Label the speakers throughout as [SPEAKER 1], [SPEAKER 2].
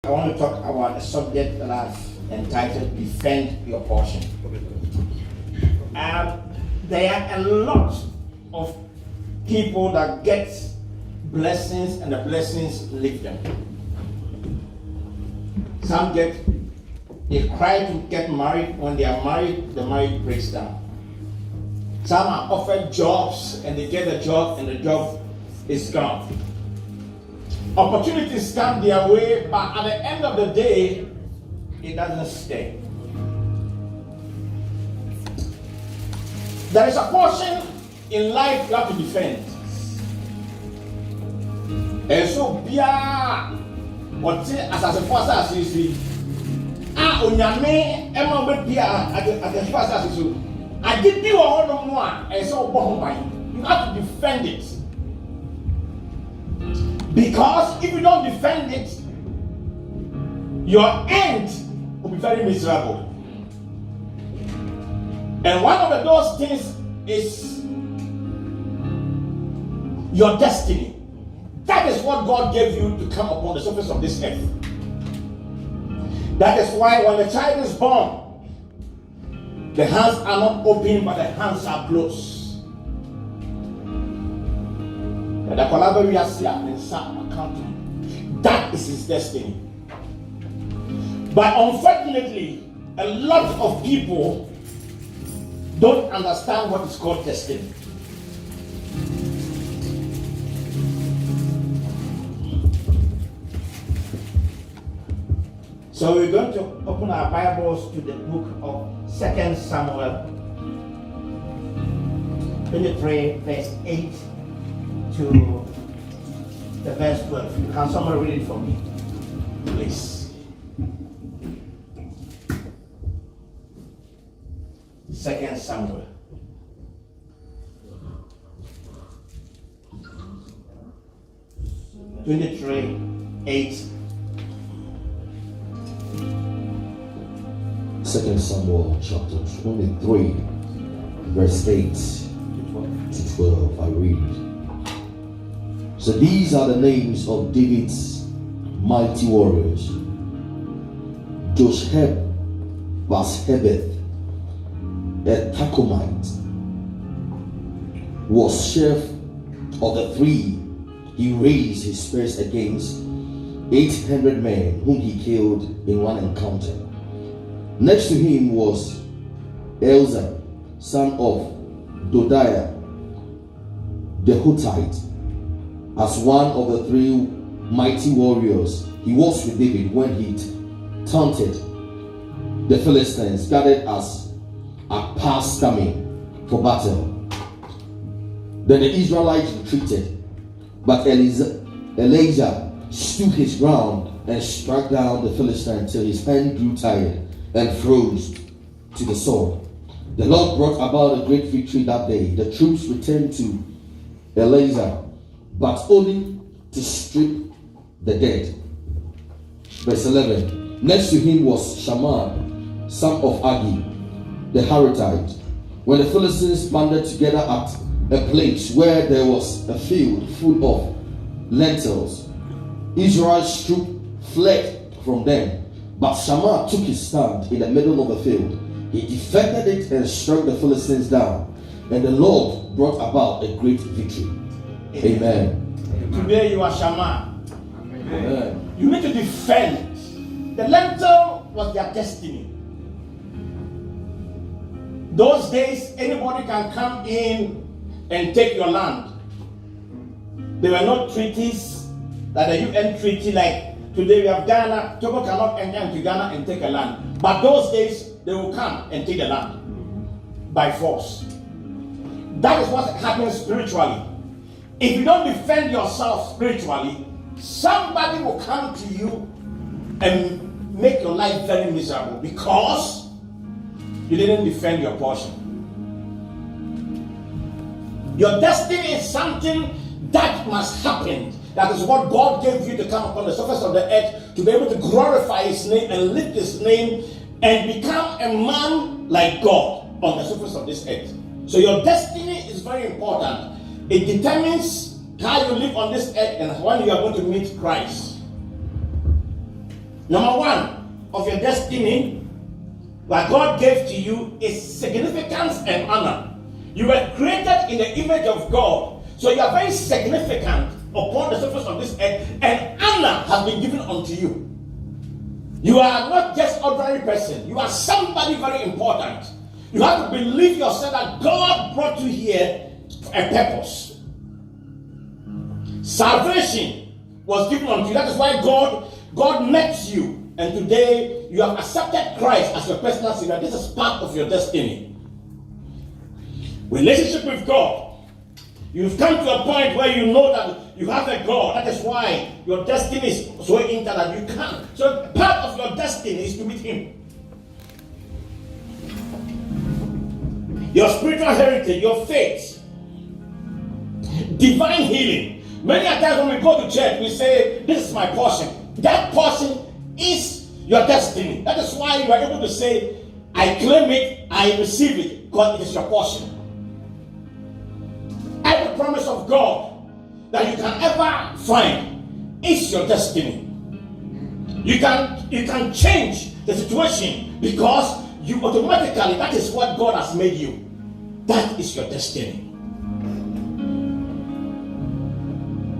[SPEAKER 1] I want to talk about a subject that I've entitled Defend Your Portion. There are a lot of people that get blessings and the blessings leave them. Some they cry to get married. When they are married, the marriage breaks down. Some are offered jobs and they get a job and the job is gone. Opportunities come their way, but at the end of the day, it doesn't stay. There is a portion in life you have to defend. And so, what as a force as you see, onyame emma be as a force as you I did you all no more, and so you have to defend it. Because if you don't defend it, your end will be very miserable. And one of those things is your destiny. That is what God gave you to come upon the surface of this earth. That is why when the child is born, the hands are not open, but the hands are closed. That is his destiny. But unfortunately, a lot of people don't understand what is called destiny. So we're going to open our Bibles to the book of 2 Samuel 23, verse 8 to the verse 12. Can someone read it for me, please? 2 Samuel. (23) 8.
[SPEAKER 2] 2 Samuel chapter 23, verse 8 to 12. I read. So these are the names of David's mighty warriors. Josheb-Basshebeth, a Tachomite, was chief of the three. He raised his spears against 800 men whom he killed in one encounter. Next to him was Elza, son of Dodiah the Hothite, as one of the three mighty warriors. He was with David when he taunted the Philistines gathered as a past coming for battle. Then the Israelites retreated, but Elijah stood his ground and struck down the Philistine till his hand grew tired and froze to the sword. The Lord brought about a great victory that day. The troops returned to Elijah, but only to strip the dead. Verse 11. Next to him was Shammah, son of Agi, the Haritite. When the Philistines banded together at a place where there was a field full of lentils, Israel's troops fled from them. But Shammah took his stand in the middle of the field. He defended it and struck the Philistines down. And the Lord brought about a great victory. Amen.
[SPEAKER 1] Today you are Shammah.
[SPEAKER 2] Amen.
[SPEAKER 1] You need to defend. The lentil was their destiny. Those days, anybody can come in and take your land. There were no treaties, like the UN treaty, like today we have Ghana. Togo cannot enter into Ghana and take a land. But those days, they will come and take the land by force. That is what happens spiritually. If you don't defend yourself spiritually, somebody will come to you and make your life very miserable because you didn't defend your portion. Your destiny is something that must happen. That is what God gave you to come upon the surface of the earth, to be able to glorify His name and lift His name and become a man like God on the surface of this earth. So your destiny is very important. It determines how you live on this earth and when you are going to meet Christ. Number one of your destiny, what God gave to you, is significance and honor. You were created in the image of God, so you are very significant upon the surface of this earth, and honor has been given unto you. You are not just ordinary person. You are somebody very important. You have to believe yourself that God brought you here for a purpose. Salvation was given unto you. That is why God met you. And today you have accepted Christ as your personal Savior. This is part of your destiny. Relationship with God. You've come to a point where you know that you have a God. That is why your destiny is so intimate that you can't. So part of your destiny is to meet Him. Your spiritual heritage, your faith, divine healing. Many a times when we go to church, we say, this is my portion. That portion is your destiny. That is why you are able to say, I claim it, I receive it, because it is your portion. Every promise of God that you can ever find is your destiny. You can change the situation because you automatically, that is what God has made you. That is your destiny.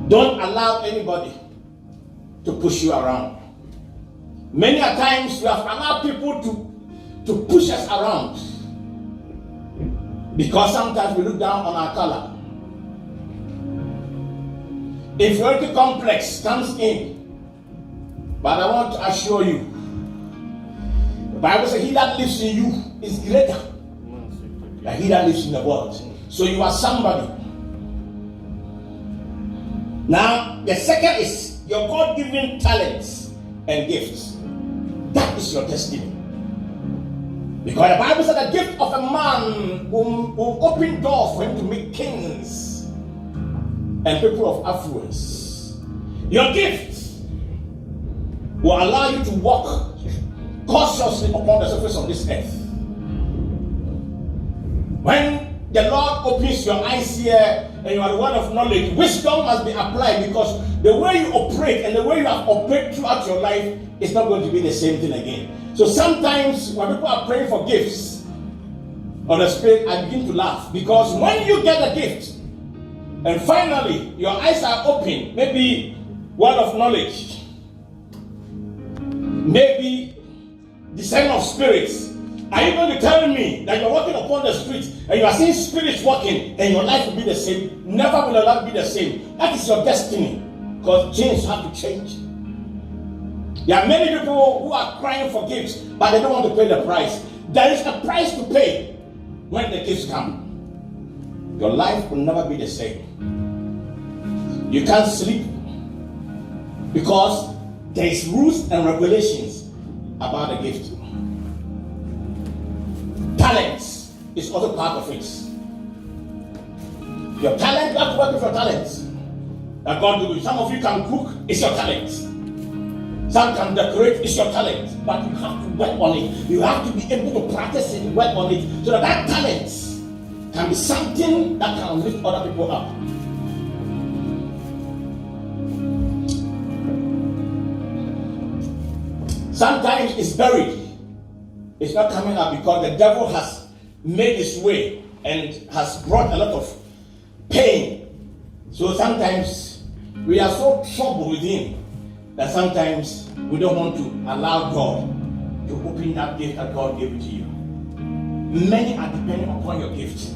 [SPEAKER 1] Don't allow anybody to push you around. Many a times we have allowed people to push us around because sometimes we look down on our color. Inferiority complex comes in. But I want to assure you, the Bible says he that lives in you is greater than he that lives in the world. So you are somebody. Now, the second is your God-given talents and gifts. That is your destiny. Because the Bible said the gift of a man will open doors for him to meet kings and people of affluence. Your gift will allow you to walk cautiously upon the surface of this earth. When the Lord opens your eyes here and you are the word of knowledge, wisdom must be applied, because the way you operate and the way you have operated throughout your life is not going to be the same thing again. So sometimes when people are praying for gifts of the Spirit, I begin to laugh, because when you get a gift and finally your eyes are open, maybe word of knowledge, maybe discerning of spirits, are you going to tell me that you're walking upon the streets and you are seeing spirits walking and your life will be the same? Never will your life be the same. That is your destiny, because change have to change. There are many people who are crying for gifts, but they don't want to pay the price. There is a price to pay when the gifts come. Your life will never be the same. You can't sleep because there is rules and regulations about the gift. Talents is also part of it. Your talent, you have to work with your talents. That God will. Some of you can cook, it's your talent. Some can decorate, it's your talent. But you have to work on it. You have to be able to practice it, work on it, so that that talent can be something that can lift other people up. Sometimes it's buried. It's not coming up because the devil has made his way and has brought a lot of pain. So sometimes we are so troubled with him that sometimes we don't want to allow God to open that gift that God gave to you. Many are depending upon your gift.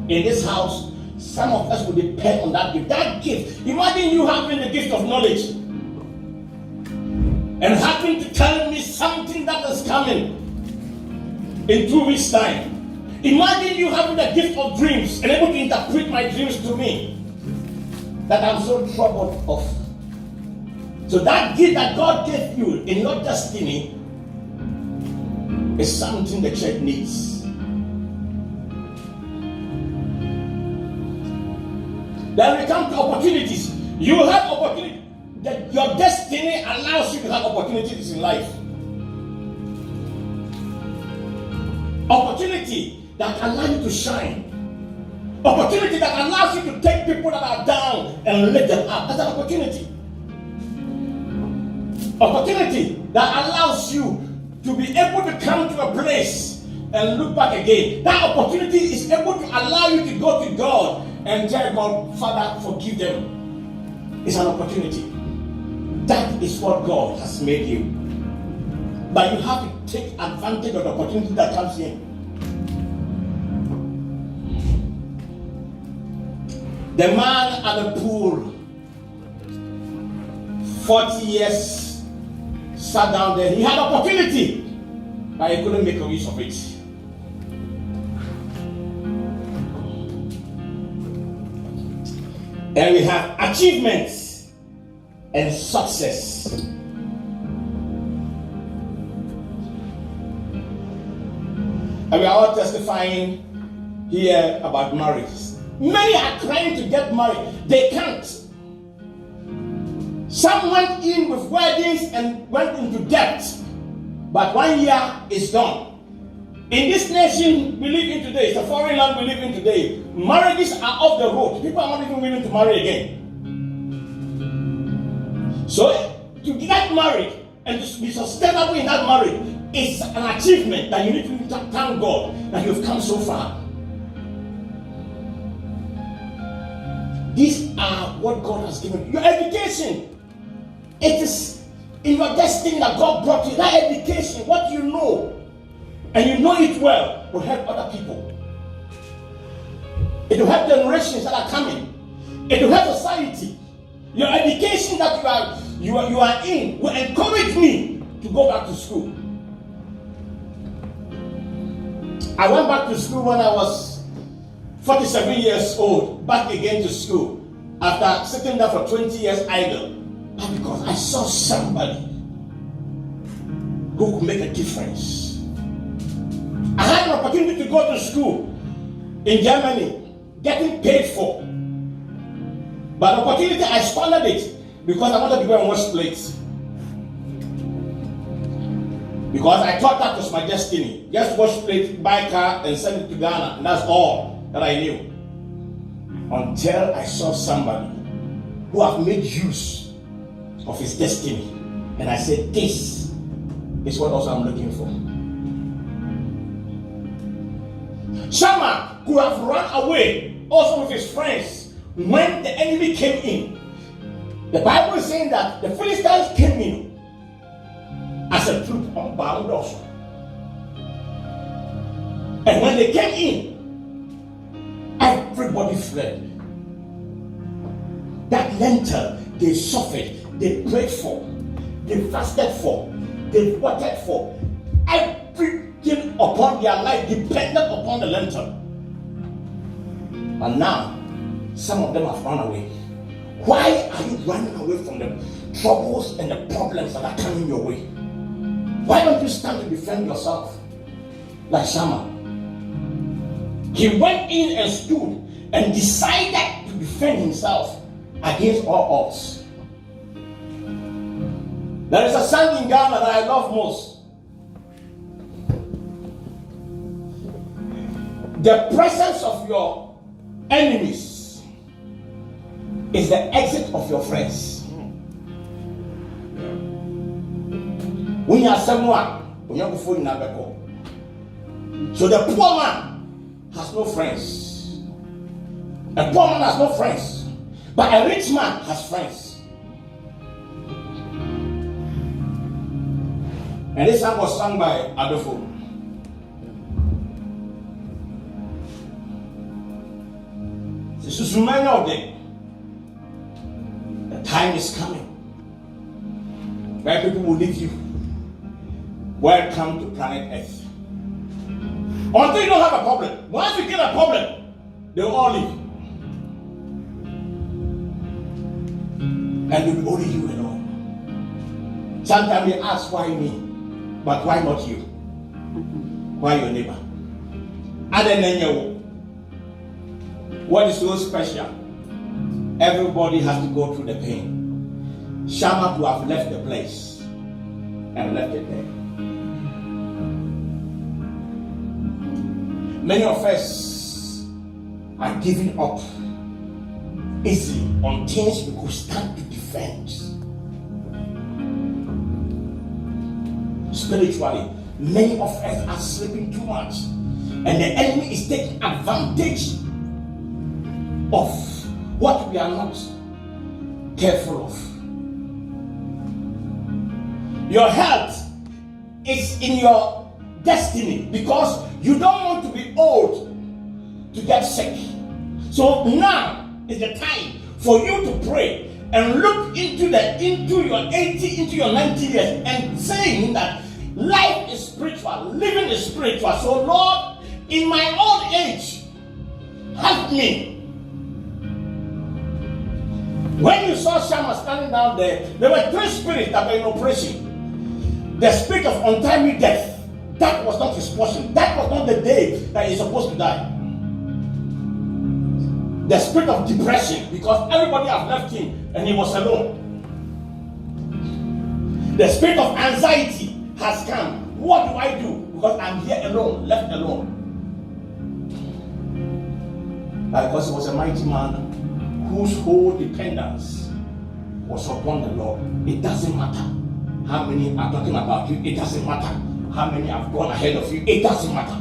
[SPEAKER 1] In this house, some of us will depend on that gift. That gift. Imagine you having the gift of knowledge and having to tell me something that is coming in 2 weeks' time. Imagine you having the gift of dreams and able to interpret my dreams to me that I'm so troubled of. So that gift that God gave you in your destiny is something the church needs. Then we come to opportunities. You have opportunity. That your destiny allows you to have opportunities in life. Opportunity that allows you to shine. Opportunity that allows you to take people that are down and lift them up. That's an opportunity. Opportunity that allows you to be able to come to a place and look back again. That opportunity is able to allow you to go to God and tell God, Father, forgive them. It's an opportunity. That is what God has made you. But you have to take advantage of the opportunity that comes in. The man at the pool, 40 years, sat down there. He had opportunity, but he couldn't make a use of it. And we have achievements and success. And we are all testifying here about marriage. Many are trying to get married. They can't. Some went in with weddings and went into debt. But 1 year is gone. In this nation we live in today, it's a foreign land we live in today, marriages are off the road. People are not even willing to marry again. So to get married and to be sustainable in that marriage is an achievement that you need to thank God that you've come so far. These are what God has given you. Your education, it is in your destiny that God brought you. That education, what you know, and you know it well, will help other people. It will help generations that are coming. It will help society. Your education that you are in will encourage me to go back to school. I went back to school when I was 47 years old, back again to school, after sitting there for 20 years idle. And because I saw somebody who could make a difference. I had an opportunity to go to school in Germany, getting paid for. But the opportunity, I squandered it because I wanted to go and wash plates. Because I thought that was my destiny. Just wash plates, buy a car, and send it to Ghana. And that's all that I knew. Until I saw somebody who have made use of his destiny. And I said, this is what also I'm looking for. Shammah could have run away also with his friends when the enemy came in. The Bible is saying that the Philistines came in as a troop unbound also. And when they came in, everybody fled. That lentil they suffered, they prayed for, they fasted for, they watered for. Everything upon their life depended upon the lentil. But now, some of them have run away. Why are you running away from the troubles and the problems that are coming your way? Why don't you stand to defend yourself? Like Shammah. He went in and stood and decided to defend himself against all odds. There is a song in Ghana that I love most. The presence of your enemies is the exit of your friends. When you are someone, so the poor man has no friends. A poor man has no friends, but a rich man has friends. And this song was sung by Adolfo. So many of them, the time is coming where people will leave you. Welcome to planet Earth. Until you don't have a problem. Once you get a problem, they will all leave. And it will be only you alone. Sometimes we ask, why me? But why not you? Why your neighbor? Other than you. What is so special? Everybody has to go through the pain. Shammah to have left the place and left it there. Many of us are giving up easily on things we could stand to defend. spiritually. Many of us are sleeping too much, and the enemy is taking advantage of what we are not careful of. Your health is in your destiny because you don't want to be old to get sick. So now is the time for you to pray and look into your 80, into your 90 years, and saying that life is spiritual, living is spiritual. So Lord, in my old age, help me. When you saw Shammah standing down there were three spirits that were in operation. The spirit of untimely death, that was not his portion. That was not the day that he's supposed to die. The spirit of depression, because everybody had left him and he was alone. The spirit of anxiety has come. What do I do? Because I'm here alone, left alone. Because he was a mighty man whose whole dependence was upon the Lord. It doesn't matter how many are talking about you. It doesn't matter how many have gone ahead of you. It doesn't matter.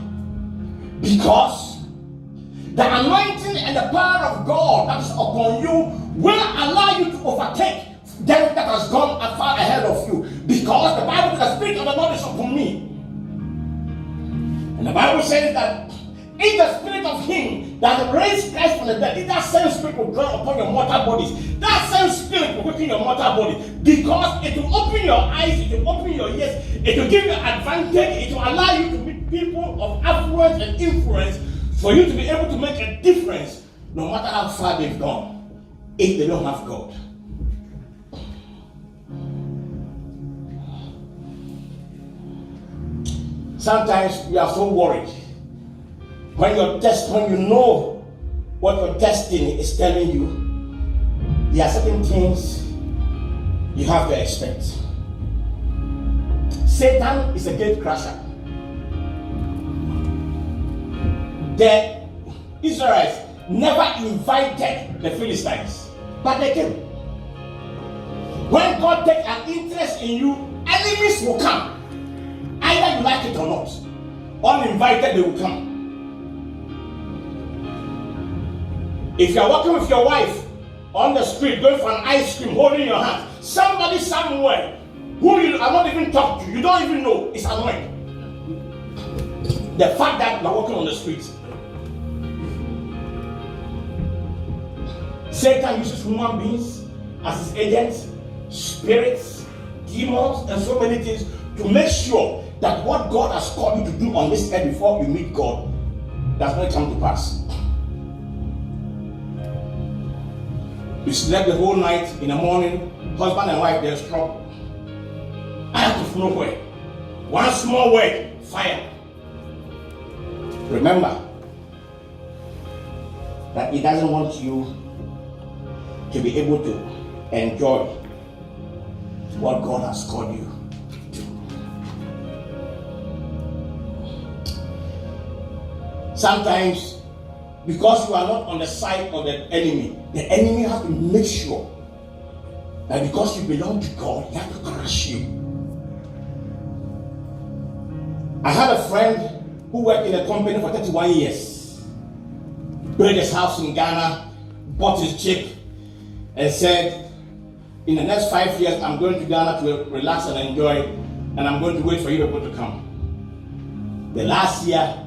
[SPEAKER 1] Because the anointing and the power of God that is upon you will allow you to overtake them that has gone far ahead of you. Because the Bible says the Spirit of the Lord is upon me. And the Bible says that in the spirit of him that raised Christ from the dead, that same spirit will dwell upon your mortal bodies. That same spirit will quicken your mortal body, because it will open your eyes, it will open your ears, it will give you advantage, it will allow you to meet people of affluence and influence for you to be able to make a difference no matter how far they've gone, if they don't have God. Sometimes we are so worried. When you know what your destiny is telling you, there are certain things you have to expect. Satan is a gate crasher. The Israelites never invited the Philistines, but they came. When God takes an interest in you, enemies will come. Either you like it or not. Uninvited, they will come. If you are walking with your wife on the street, going for an ice cream, holding your hand, somebody somewhere who you are not even talking to, you don't even know, is annoyed. The fact that you are walking on the street. Satan uses human beings as his agents, spirits, demons, and so many things to make sure that what God has called you to do on this earth before you meet God does not come to pass. You slept the whole night, in the morning, husband and wife, there's trouble. Out of nowhere. One small word, fire. Remember that he doesn't want you to be able to enjoy what God has called you to. Sometimes, because you are not on the side of the enemy has to make sure that because you belong to God, he has to crush you. I had a friend who worked in a company for 31 years, built his house in Ghana, bought his chick, and said, in the next 5 years, I'm going to Ghana to relax and enjoy, and I'm going to wait for you people to come. The last year,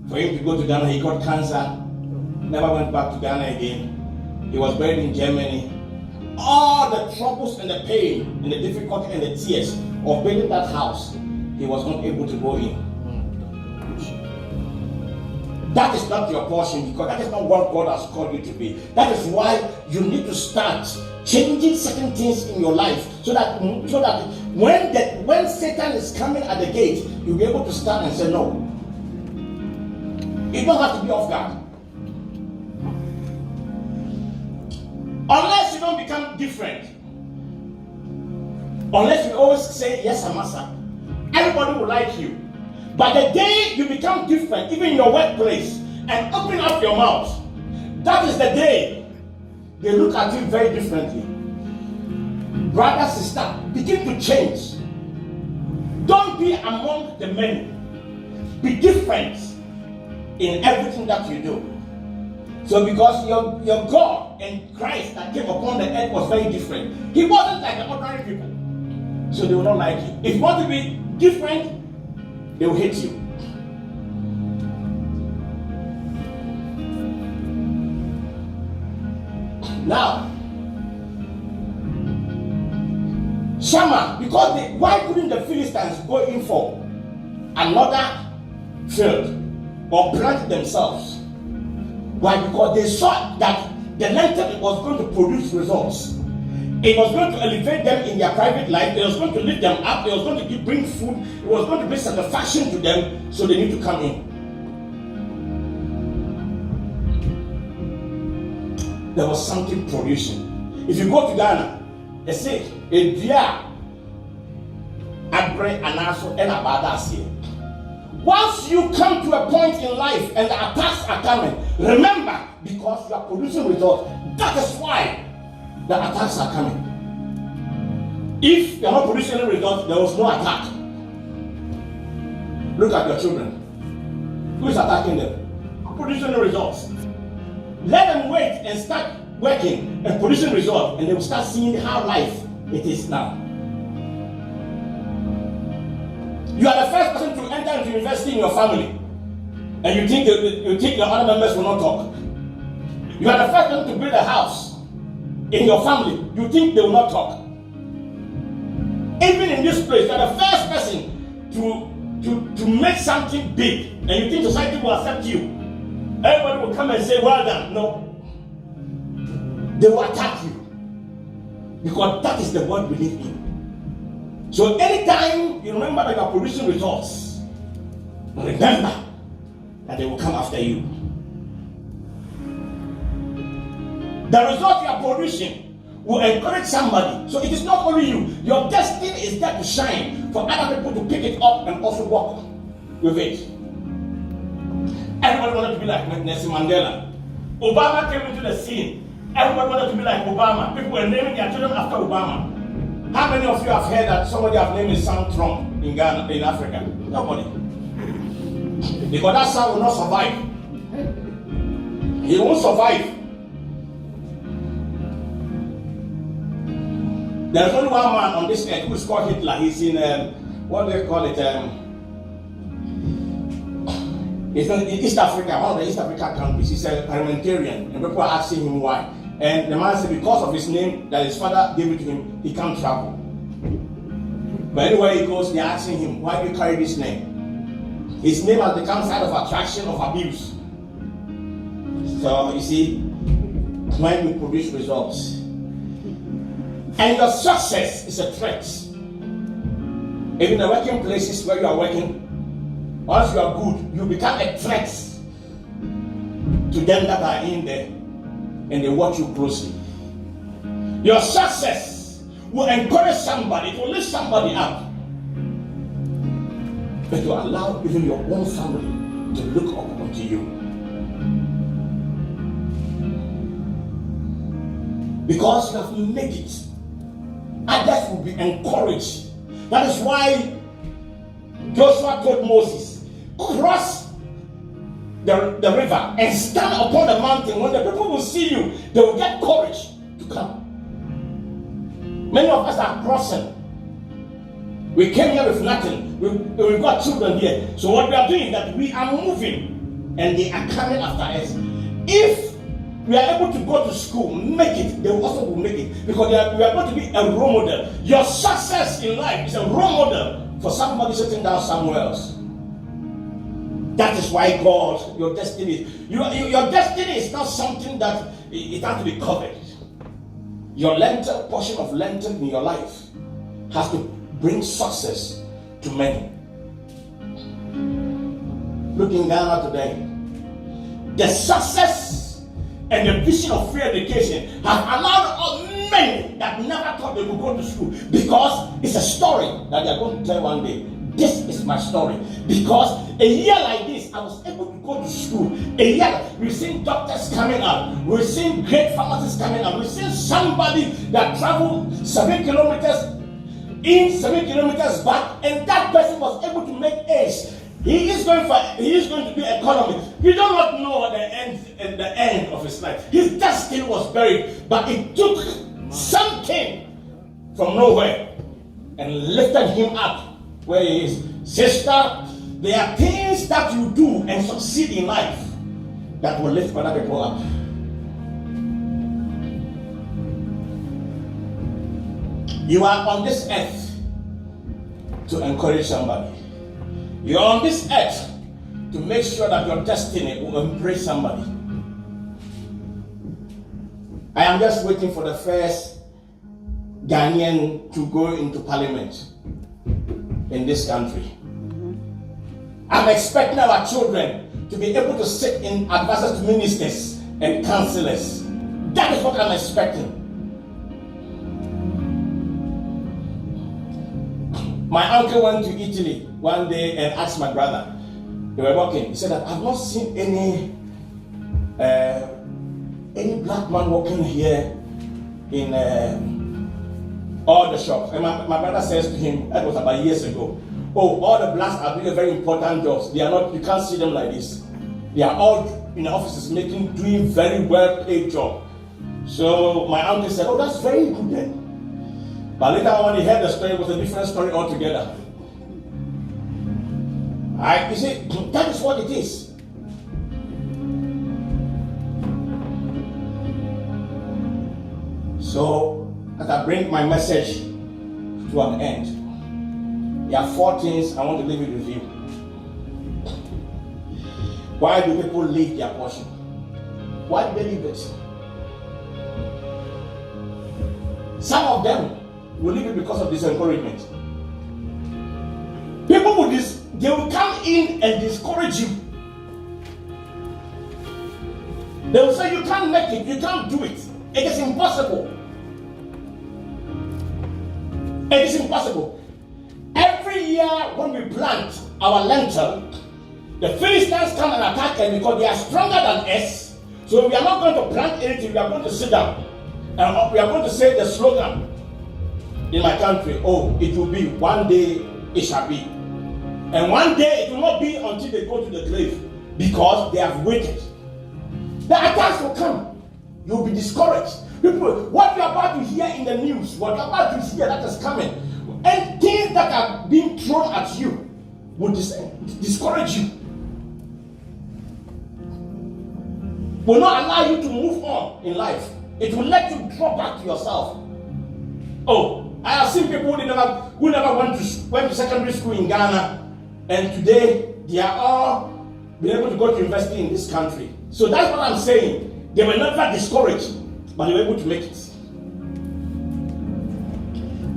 [SPEAKER 1] for him to go to Ghana, he got cancer, never went back to Ghana again. He was buried in Germany. All the troubles and the pain and the difficulty and the tears of building that house, he was not able to go in. That is not your portion, because that is not what God has called you to be. That is why you need to start changing certain things in your life, so that when Satan is coming at the gate, you'll be able to stand and say no. You don't have to be off guard. Unless you don't become different. Unless you always say, yes, Amasa. Everybody will like you. But the day you become different, even in your workplace, and open up your mouth, that is the day they look at you very differently. Brother, sister, begin to change. Don't among the many. Be different in everything that you do. So because your God and Christ that came upon the earth was very different. He wasn't like the ordinary people. So they will not like you. If you want to be different, they will hate you. Now, Shammah, because why couldn't the Philistines go in for another field or plant themselves? Why? Because they saw that the lentil was going to produce results. It was going to elevate them in their private life. It was going to lift them up. It was going to bring food. It was going to bring satisfaction to them. So they need to come in. There was something producing. If you go to Ghana, they say a deer, abre anaso and abadasi. Once you come to a point in life and the attacks are coming, remember, because you are producing results, that is why the attacks are coming. If you are not producing any results, there was no attack. Look at your children. Who is attacking them? Producing the results. Let them wait and start working and producing results, and they will start seeing how life it is now. You are the first person to enter into university in your family, and you think your other members will not talk. You are the first person to build a house in your family. You think they will not talk. Even in this place, you are the first person to make something big, and you think society will accept you. Everybody will come and say, well done. No. They will attack you. Because that is the word we live in. So anytime you remember that you are producing results, remember that they will come after you. The result you are producing will encourage somebody. So it is not only you. Your destiny is there to shine for other people to pick it up and also walk with it. Everybody wanted to be like Nelson Mandela. Obama came into the scene. Everybody wanted to be like Obama. People were naming their children after Obama. How many of you have heard that somebody have named his son Trump in Ghana, in Africa? Nobody. Because that son will not survive. He won't survive. There's only one man on this earth who is called Hitler. He's in, what do they call it? It's in East Africa, one of the East African countries. He's a parliamentarian, and people are asking him why. And the man said because of his name that his father gave it to him, he can't travel. But anywhere he goes, they're asking him, why do you carry this name? His name has become site of attraction, of abuse. So you see, when you produce results, and your success is a threat. Even the working places where you are working, once you are good, you become a threat to them that are in there, and they watch you closely. Your success will encourage somebody, it will lift somebody up. But you allow even your own family to look up unto you. Because you have made it, others will be encouraged. That is why Joshua told Moses, cross the river and stand upon the mountain. When the people will see you, they will get courage to come. Many of us are crossing. We came here with nothing. We've got children here. So what we are doing is that we are moving and they are coming after us. If we are able to go to school, make it, they also will make it. Because we are going to be a role model. Your success in life is a role model for somebody sitting down somewhere else. That is why God, your destiny, your destiny is not something that it has to be covered. Your lentil, portion of lentil in your life has to bring success to many. Look in Ghana today. The success and the vision of free education have allowed many that never thought they would go to school, because it's a story that they are going to tell one day. This is my story. Because a year like this, I was able to go to school. A year, we've seen doctors coming out. We've seen great pharmacists coming out. We've seen somebody that traveled 7 kilometers in 7 kilometers back, and that person was able to make A's. He is going to do economy. You do not know the end of his life. His destiny was buried, but it took something from nowhere and lifted him up where he is. Sister, there are things that you do and succeed in life that will lift other people up. You are on this earth to encourage somebody. You are on this earth to make sure that your destiny will embrace somebody. I am just waiting for the first Ghanaian to go into parliament in this country. I'm expecting our children to be able to sit in advisors to ministers and councillors. That is what I'm expecting. My uncle went to Italy one day and asked my brother, they were walking, he said that I've not seen any black man walking here in all the shops. And my brother says to him, that was about years ago, oh, all the blacks are doing very important jobs. They are not, you can't see them like this. They are all in the offices doing very well paid job. So my uncle said, oh, that's very good then. But later on when he heard the story, it was a different story altogether. You see, that is what it is. So, as I bring my message to an end, there are 4 things I want to leave it with you. Why do people leave their portion? Why do they leave it? Some of them will leave it because of disencouragement. People they will come in and discourage you. They will say you can't make it, you can't do it. It is impossible. It is impossible. Every year when we plant our lentil, the Philistines come and attack us because they are stronger than us. So we are not going to plant anything, we are going to sit down. And we are going to say the slogan in my country, oh, it will be, one day it shall be. And one day it will not be until they go to the grave because they have waited. The attacks will come. You'll be discouraged. People, what you're about to hear in the news, what you're about to hear that is coming, and things that are being thrown at you will discourage you. Will not allow you to move on in life. It will let you drop back to yourself. Oh, I have seen people who never went to secondary school in Ghana, and today they are all been able to go to university in this country. So that's what I'm saying. They were never discouraged, but they were able to make it.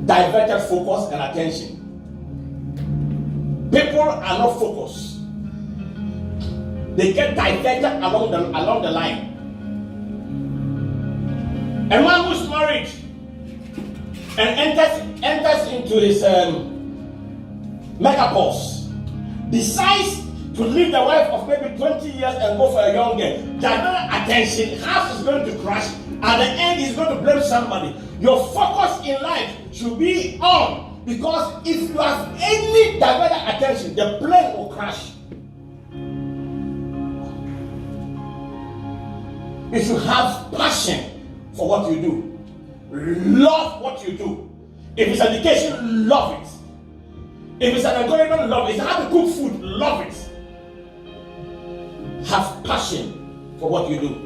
[SPEAKER 1] Diverted focus and attention. People are not focused. They get diverted along the line. A man who's married and enters into his menopause, decides to leave the wife of maybe 20 years and go for a young girl. Diverted attention, house is going to crash. At the end, he's going to blame somebody. Your focus in life should be on, because if you have any diverted attention, the plane will crash. You should have passion for what you do. Love what you do. If it's education, love it. If it's an encouragement, love it. If it's how to cook food, love it. Have passion for what you do.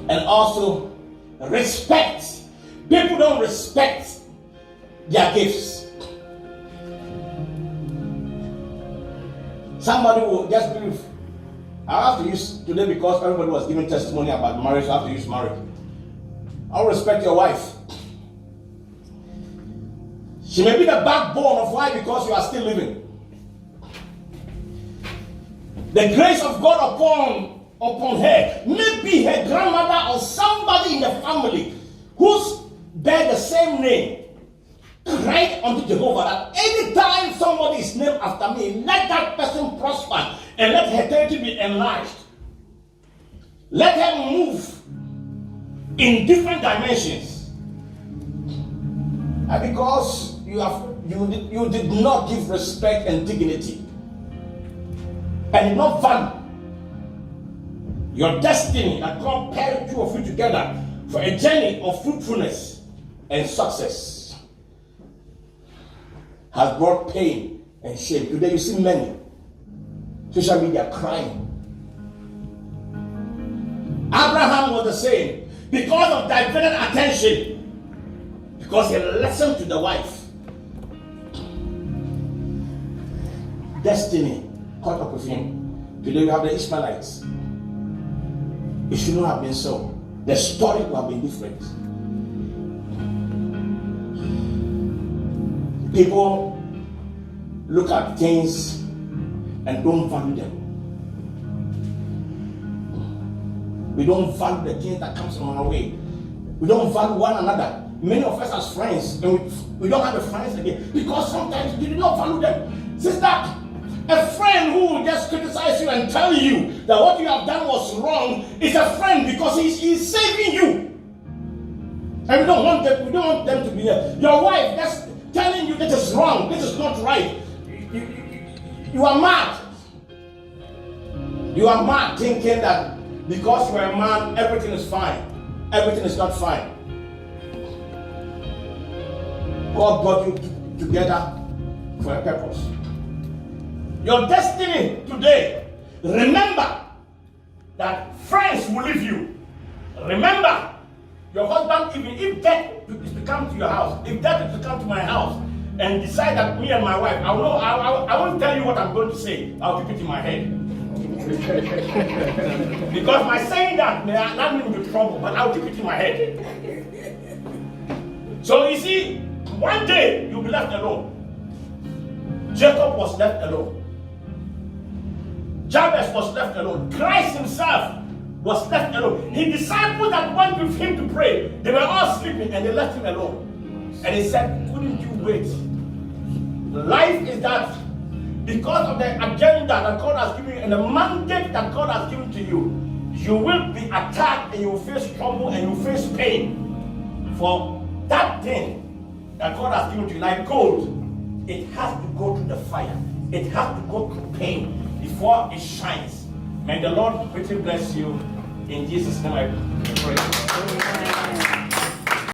[SPEAKER 1] And also respect. People don't respect their gifts. Somebody will just believe. I have to use today because everybody was giving testimony about marriage. I have to use marriage. I'll respect your wife. She may be the backbone of why, because you are still living. The grace of God upon her, maybe her grandmother or somebody in the family who's bear the same name, cried unto Jehovah that anytime somebody is named after me, let that person prosper and let her territory be enlarged. Let her move in different dimensions. And because you did not give respect and dignity and did not value your destiny that God paired two of you together for a journey of fruitfulness and success, has brought pain and shame. Today you see many social media crying. Abraham was the same, because of diverted attention, because he listened to the wife. Destiny caught up with him. Today we have the Ishmaelites. It should not have been so. The story would have been different. People look at things and don't value them. We don't value the things that comes on our way. We don't value one another. Many of us as friends, and we don't have a friends again because sometimes we do not value them. Sister, a friend who will just criticize you and tell you that what you have done was wrong is a friend because he's saving you. And we don't want them to be there. Your wife that's telling you this is wrong, this is not right. You are mad. You are mad thinking that because you are a man, everything is fine. Everything is not fine. God brought you together for a purpose. Your destiny today, remember that friends will leave you. Remember, your husband, even if death is to come to your house, if death is to come to my house and decide that me and my wife, I won't tell you what I'm going to say. I'll keep it in my head. Because my saying that may not lead me to trouble, but I'll keep it in my head. So you see, one day you'll be left alone. Jacob was left alone. Jabez was left alone. Christ himself was left alone. His disciples that went with him to pray, they were all sleeping and they left him alone. And he said, couldn't you wait? Life is that because of the agenda that God has given you and the mandate that God has given to you, you will be attacked and you will face trouble and you will face pain for that thing that God has given to you. Like gold, it has to go through the fire. It has to go through pain before it shines. May the Lord richly bless you. In Jesus' name I pray.